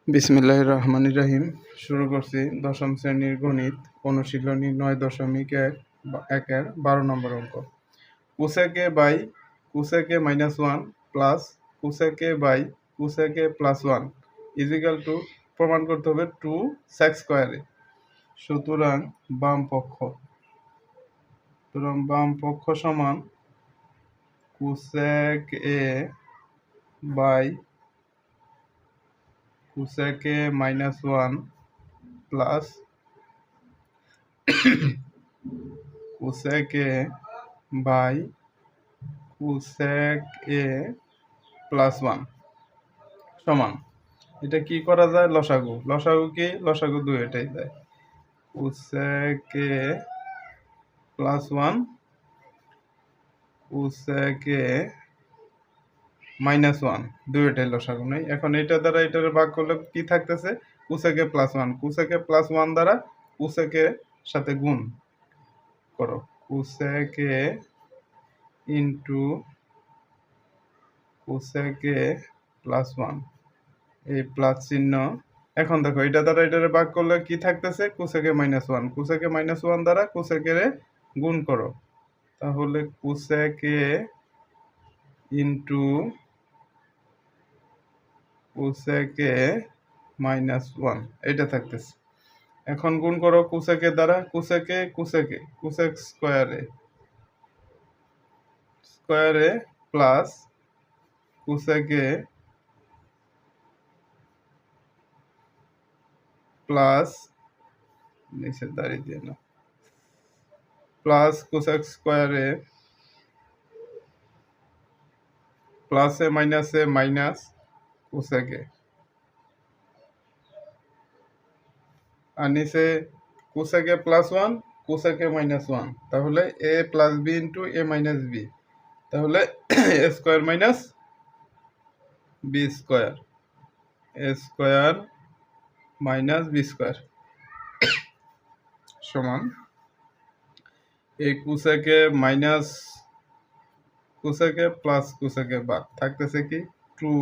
বিসমিল্লাহির রহমানির রহিম। শুরু করছি দশম শ্রেণীর গণিত অনুশীলনী 9.1 এর 12 নম্বর অঙ্ক। কুসেকে বাই কুসেকে -1 প্লাস কুসেকে বাই কুসেকে +1 ইজিক্যাল টু প্রমাণ করতে হবে 2 সেক স্কোয়ারে। সুতরাং বাম পক্ষ সমান cosec A by কুসেকে -1 plus cosec A by cosec A +1 সমান। এটা কি করা যায়? লসাগু কি? লসাগু 2 এটাই দেয়। কুসেক এ +1 কুসেক এ -1 2 এটাই লসাগু নেই। এখন এটা দ্বারা এটারে ভাগ করলে কি থাকতেছে? কুসেক এ +1 কুসেক এ +1 দ্বারা কুসেক এর সাথে গুণ করো। Cosec A into cosec A +1 এই প্লাস চিহ্ন। এখন দেখো এটা দ্বারা এটারে ভাগ করলে কি থাকতেছে? কুসেক এ -1 কুসেক এ -1 দ্বারা কুসেক এর গুণ করো, তাহলে cosec A into cosec A -1 এটা থাকতেছে। এখন গুণ করো কুসেক এর দ্বারা কুসেক স্কোয়ারে প্লাস কুসেক এ প্লাস নিচে দাঁড়িয়ে দিয়ে না প্লাস কুসেক স্কোয়ারে প্লাসে মাইনাসে মাইনাস কুসেক এ, আর নিচে কুসেক এ +1 কুসেক এ -1, তাহলে a plus B into a minus B, তাহলে a square minus B square, a square minus B square সমান এই কুসেকে মাইনাস কুসেকে প্লাস কুসেকে বাদ থাকতেছে কি 2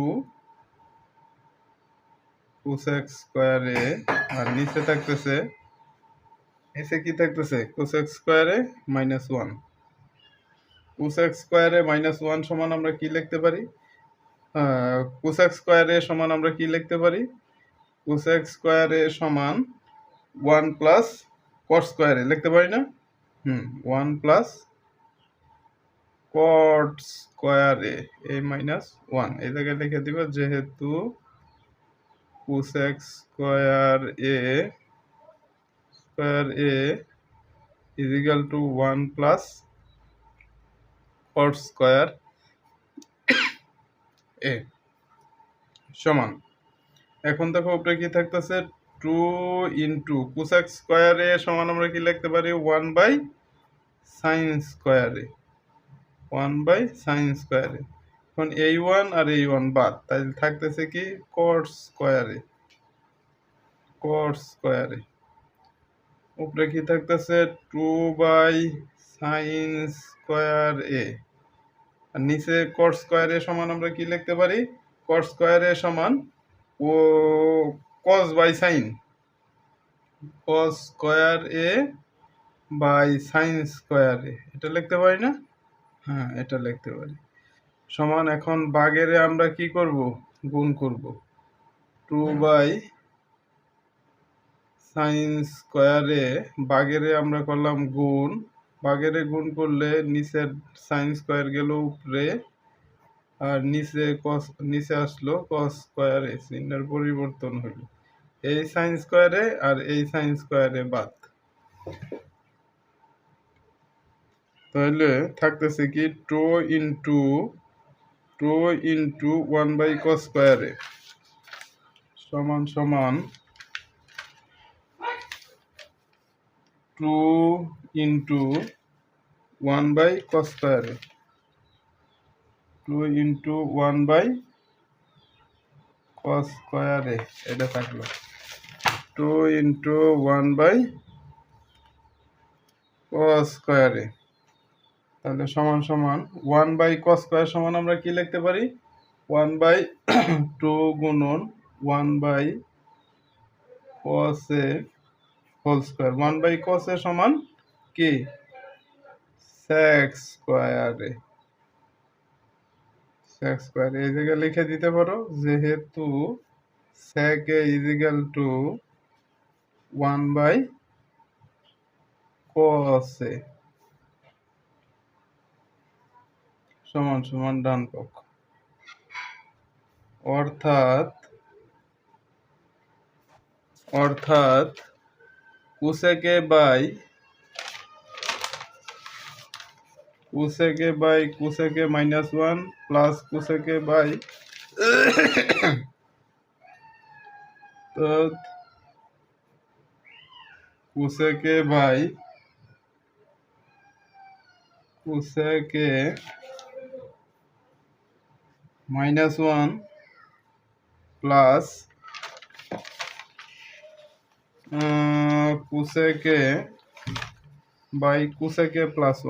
কুসেক স্কোয়ারে, আর নিচে থাকতেছে কি থাকতেছে? কুসেক স্কোয়ারে -1 কুসেক স্কোয়ারে -1 সমান আমরা কি লিখতে পারি? কুসেক স্কোয়ারে সমান আমরা কি লিখতে পারি? কুসেক স্কোয়ারে সমান 1 প্লাস কট স্কোয়ারে লিখতে পারি না? 1 প্লাস কট স্কোয়ারে a -1 এই জায়গায় লিখে দিব, যেহেতু cosec square A equal to 1 plus cot square A সমান। এখন দেখো উপরে কি থাকতেছে? 2 ইন্টু কুসেক স্কোয়ার এ সমান আমরা কি লিখতে পারি? 1 by sine square A, 1 by sine square A. এখন এই 1 আর এই 1 বাদ, তাই থাকতেছে কি? কট স্কোয়ার এ উপরে কি থাকতেছে? 2 বাই সাইন স্কোয়ার এ, আর নিচে কট স্কোয়ার এ সমান আমরা কি লিখতে পারি? কট স্কোয়ার এ সমান ও cos by sine, cos square A by sine square A, এটা লিখতে পারি না? হ্যাঁ, এটা লিখতে পারি সমান। এখন ভাগেরে আমরা কি করব? গুণ করব। 2 বাই সাইন স্কোয়ারে ভাগেরে আমরা করলাম গুণ, ভাগেরে গুণ করলে নিচের সাইন স্কোয়ার গেল উপরে, আর নিচে আসলো কস স্কোয়ারে, চিহ্নের পরিবর্তন হলো। এই সাইন স্কোয়ারে আর এই সাইন স্কোয়ারে বাদ, তাহলে থাকতেছে কি? 2 ইন্টু 1 বাই কস স্কোয়ারে সমান 2 ইন্টু 1 বাই কস স্কোয়ারে, 2 ইন্টু 1 বাই কস স্কোয়ারে এটা থাকলো 2 ইন্টু 1 বাই কস স্কোয়ারে, তাহলে সমান 1 বাই কস স্কোয়ার সমান আমরা কি লিখতে পারি? 1 বাই 2 গুণন 1 by cos a whole square 1/cos a সমান কি sec স্কয়ারে sec স্কয়ার এই জায়গায় লিখে দিতে পারো যেহেতু sec a equal to 1/cos a সমান সমান ডান পক্ষ অর্থাৎ cosec a by cosec a by cosec a minus 1 plus cosec a by cosec a by cosec a minus 1 plus cosec a by cosec a plus 1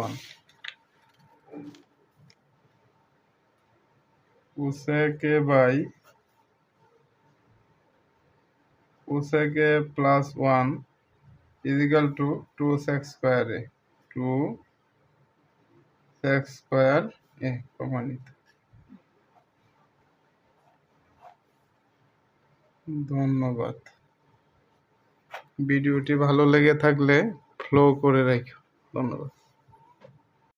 cosec a by cosec a plus 1 equal to 2 sec square a 2 sec square a প্রমাণিত। ধন্যবাদ। ভিডিওটি ভালো লেগে থাকলে follow করে রাখো। ধন্যবাদ।